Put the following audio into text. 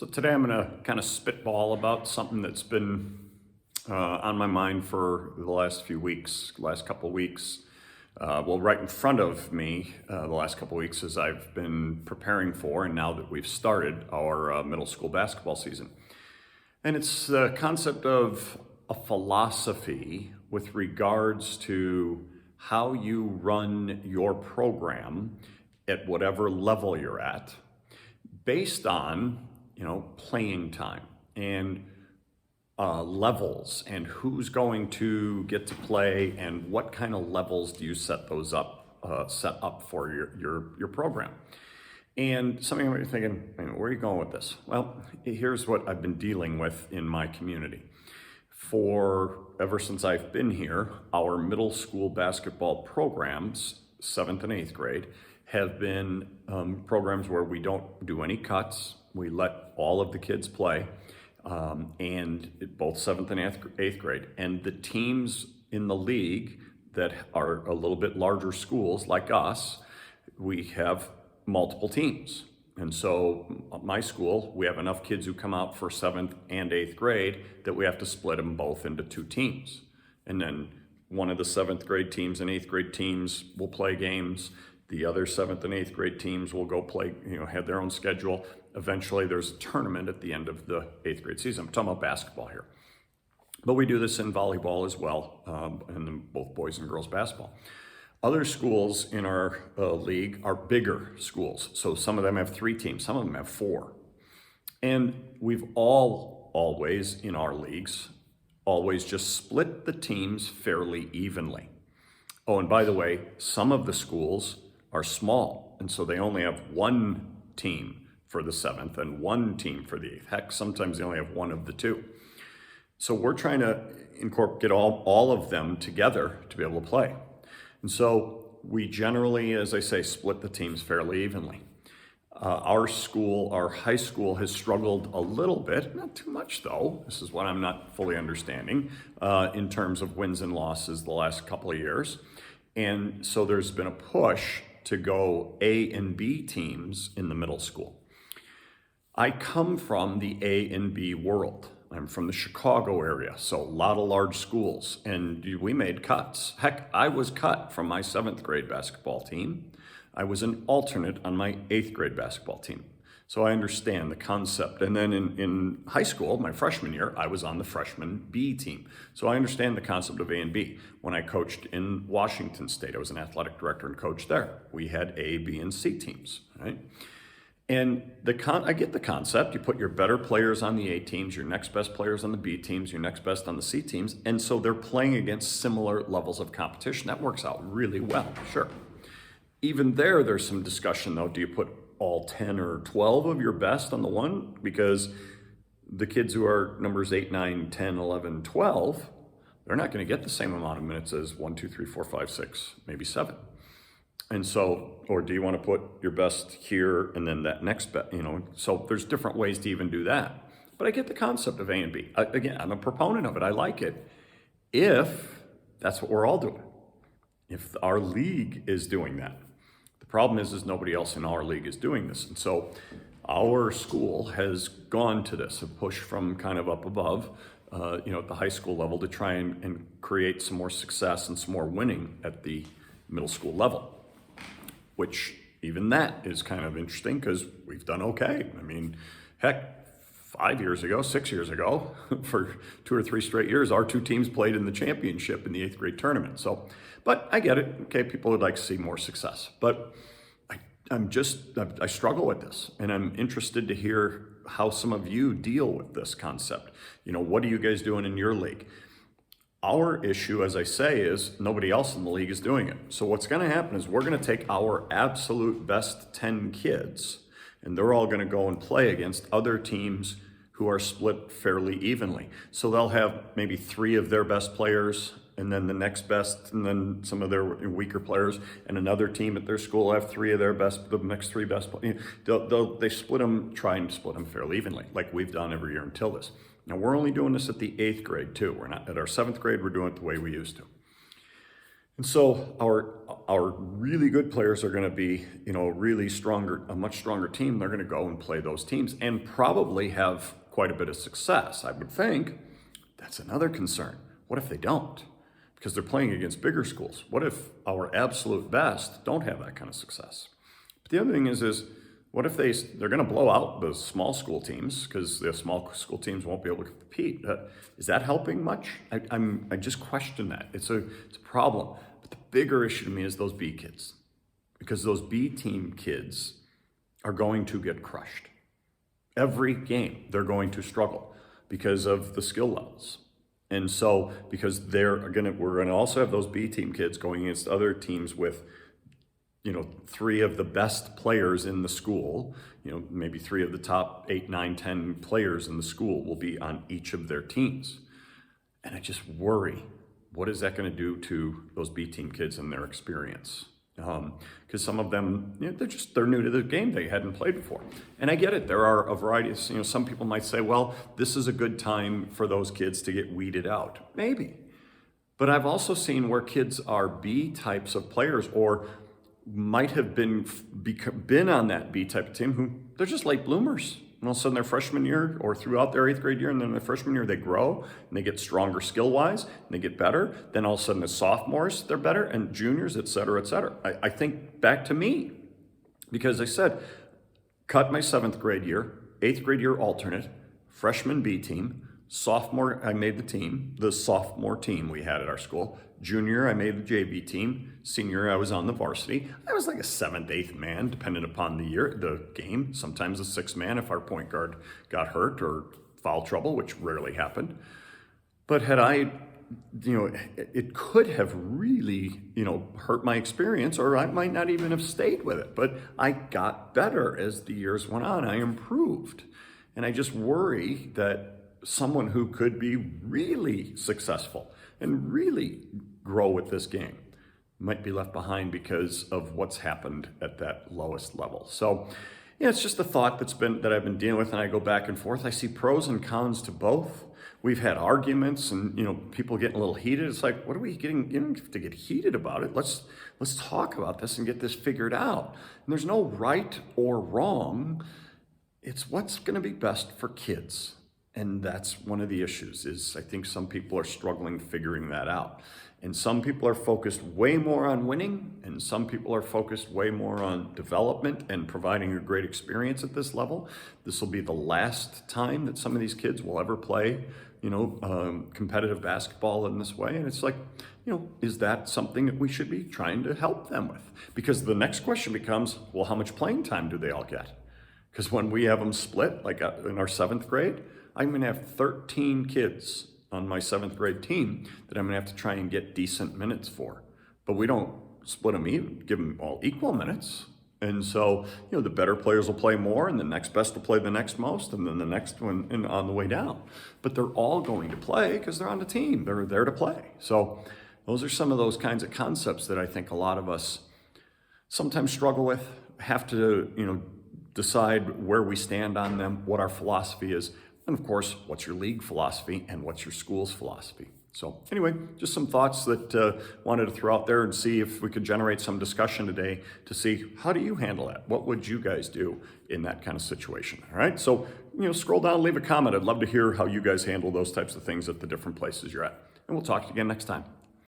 So today I'm going to kind of spitball about something that's been on my mind for the last few weeks, last couple of weeks. Right in front of me the last couple of weeks as I've been preparing for, and now that we've started our middle school basketball season. And it's the concept of a philosophy with regards to how you run your program at whatever level you're at, based on playing time and levels and who's going to get to play and what kind of levels do you set up for your program. And some of you might be thinking, where are you going with this? Well, here's what I've been dealing with in my community. Ever since I've been here, our middle school basketball programs, 7th and 8th grade, have been programs where we don't do any cuts. We let all of the kids play, and both 7th and 8th grade. And the teams in the league that are a little bit larger schools like us, we have multiple teams. And so my school, we have enough kids who come out for 7th and 8th grade that we have to split them both into two teams. And then one of the 7th grade teams and 8th grade teams will play games. The other 7th and 8th grade teams will go play, have their own schedule. Eventually there's a tournament at the end of the 8th grade season. I'm talking about basketball here. But we do this in volleyball as well, and then both boys and girls basketball. Other schools in our league are bigger schools. So some of them have 3 teams, some of them have 4. And we've always, in our leagues, always just split the teams fairly evenly. Oh, and by the way, some of the schools are small, and so they only have 1 team for the 7th and 1 team for the 8th. Heck, sometimes they only have 1 of the 2. So we're trying to get all of them together to be able to play. And so we generally, as I say, split the teams fairly evenly. Our high school has struggled a little bit, not too much though, this is what I'm not fully understanding, in terms of wins and losses the last couple of years. And so there's been a push to go A and B teams in the middle school. I come from the A and B world. I'm from the Chicago area, so a lot of large schools, and we made cuts. Heck, I was cut from my 7th grade basketball team. I was an alternate on my 8th grade basketball team. So I understand the concept. And then in high school, my freshman year, I was on the freshman B team. So I understand the concept of A and B. When I coached in Washington State, I was an athletic director and coach there. We had A, B, and C teams, right? And I get the concept. You put your better players on the A teams, your next best players on the B teams, your next best on the C teams, and so they're playing against similar levels of competition. That works out really well, sure. Even there's some discussion though. Do you put all 10 or 12 of your best on the one? Because the kids who are numbers 8, 9, 10, 11, 12, they're not going to get the same amount of minutes as 1, 2, 3, 4, 5, 6, maybe 7. And so, or do you want to put your best here and then that next best, so there's different ways to even do that. But I get the concept of A and B. Again, I'm a proponent of it. I like it. If that's what we're all doing. If our league is doing that. The problem is nobody else in our league is doing this. And so our school has gone to this, a push from kind of up above, at the high school level to try and create some more success and some more winning at the middle school level. Which even that is kind of interesting because we've done okay. I mean, heck, 6 years ago, for 2 or 3 straight years, our 2 teams played in the championship in the 8th grade tournament. So, but I get it. Okay, people would like to see more success. But I struggle with this, and I'm interested to hear how some of you deal with this concept. What are you guys doing in your league? Our issue, as I say, is nobody else in the league is doing it. So what's going to happen is we're going to take our absolute best 10 kids, and they're all going to go and play against other teams who are split fairly evenly. So they'll have maybe 3 of their best players, and then the next best, and then some of their weaker players, and another team at their school will have 3 of their best, the next 3 best. They try and split them fairly evenly, like we've done every year until this. Now, we're only doing this at the 8th grade, too. We're not at our 7th grade, we're doing it the way we used to. And so our really good players are going to be, a much stronger team. They're going to go and play those teams and probably have quite a bit of success, I would think. That's another concern. What if they don't? Because they're playing against bigger schools. What if our absolute best don't have that kind of success? But the other thing is what if they're going to blow out the small school teams because the small school teams won't be able to compete? Is that helping much? I just question that. It's a problem. But the bigger issue to me is those B kids, because those B team kids are going to get crushed. Every game they're going to struggle because of the skill levels. And so because we're going to also have those B team kids going against other teams with three of the best players in the school, maybe three of the top 8, 9, 10 players in the school will be on each of their teams. And I just worry, what is that going to do to those B team kids and their experience? Because some of them, they're new to the game. They hadn't played before. And I get it. There are a variety of, some people might say, well, this is a good time for those kids to get weeded out. Maybe. But I've also seen where kids are B types of players or might have been on that B type of team who they're just late bloomers. And all of a sudden their freshman year or throughout their 8th grade year and then their freshman year, they grow and they get stronger skill-wise and they get better. Then all of a sudden as sophomores, they're better, and juniors, et cetera, et cetera. I think back to me, because I said, cut my 7th grade year, 8th grade year alternate, freshman B team, sophomore, I made the team, the sophomore team we had at our school. Junior, I made the JV team. Senior, I was on the varsity. I was like a 7th, 8th man, depending upon the game. Sometimes a 6th man if our point guard got hurt or foul trouble, which rarely happened. But had I, it could have really, hurt my experience, or I might not even have stayed with it. But I got better as the years went on. I improved. And I just worry that someone who could be really successful and really grow with this game might be left behind because of what's happened at that lowest level. So, it's just a thought that I've been dealing with, and I go back and forth. I see pros and cons to both. We've had arguments, and people getting a little heated. It's like, what are we getting? You don't have to get heated about it. Let's talk about this and get this figured out. And there's no right or wrong. It's what's going to be best for kids. And that's one of the issues, is I think some people are struggling figuring that out. And some people are focused way more on winning, and some people are focused way more on development and providing a great experience at this level. This will be the last time that some of these kids will ever play, competitive basketball in this way. And it's like, is that something that we should be trying to help them with? Because the next question becomes, well, how much playing time do they all get? Because when we have them split, like in our 7th grade, I'm going to have 13 kids on my 7th grade team that I'm going to have to try and get decent minutes for. But we don't split them even, give them all equal minutes. And so, the better players will play more, and the next best will play the next most, and then the next one and on the way down. But they're all going to play because they're on the team. They're there to play. So those are some of those kinds of concepts that I think a lot of us sometimes struggle with, have to, decide where we stand on them, what our philosophy is. And of course, what's your league philosophy and what's your school's philosophy? So anyway, just some thoughts that wanted to throw out there and see if we could generate some discussion today to see, how do you handle that? What would you guys do in that kind of situation? All right, so scroll down, leave a comment. I'd love to hear how you guys handle those types of things at the different places you're at. And we'll talk again next time.